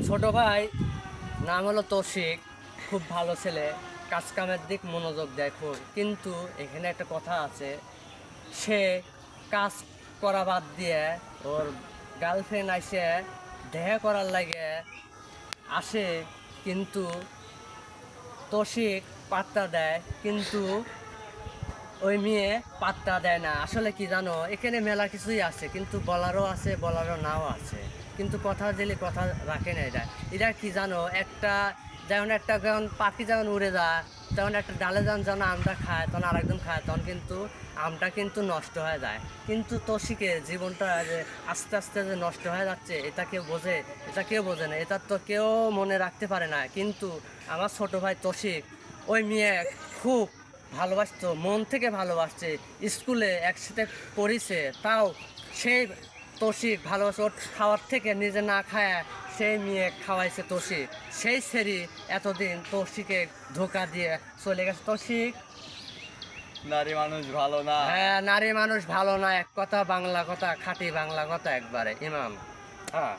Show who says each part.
Speaker 1: ছোট ভাই নাম হলো তৌশিক, খুব ভালো ছেলে, কাজ কামের দিক মনোযোগ দেয় খুব। কিন্তু এখানে একটা কথা আছে, সে কাজ করা বাদ দিয়ে ওর গার্লফ্রেন্ড আসে দেখা করার লাগে আসে, কিন্তু তৌশিক পাত্তা দেয়, কিন্তু ওই মেয়ে পাত্তা দেয় না। আসলে কি জানো, এখানে মেলা কিছুই আছে, কিন্তু বলারও আছে, বলারও নাও আছে, কিন্তু কথা দিলে কথা রাখে না। এটা কি জানো, যেমন পাখি যেমন উড়ে যায়, তেমন একটা ডালে যেমন আমটা খায়, তখন আরেকজন খায়, তখন কিন্তু আমটা কিন্তু নষ্ট হয়ে যায়। কিন্তু তোষিকের জীবনটা যে আস্তে আস্তে যে নষ্ট হয়ে যাচ্ছে, এটা কেউ বোঝে? এটা কেউ বোঝে না, এটা তো কেউ মনে রাখতে পারে না। কিন্তু আমার ছোট ভাই তোষিক ওই মেয়ে খুব ভালোবাসতো, মন থেকে ভালোবাসছে, স্কুলে একসাথে পড়িছে, তাও সেই তৌশিক ভালোবাসে। ওর খাওয়ার থেকে নিজে না খায় সেই মেয়ে খাওয়াইছে তৌশিক। সেই সেরি এতদিন তৌশিকে ধোকা দিয়ে চলে গেছে। তৌশিক,
Speaker 2: নারী মানুষ ভালো না।
Speaker 1: হ্যাঁ, নারী মানুষ ভালো না, এক কথা বাংলা কথা, খাঁটি বাংলা কথা একবারে ইমাম। হ্যাঁ।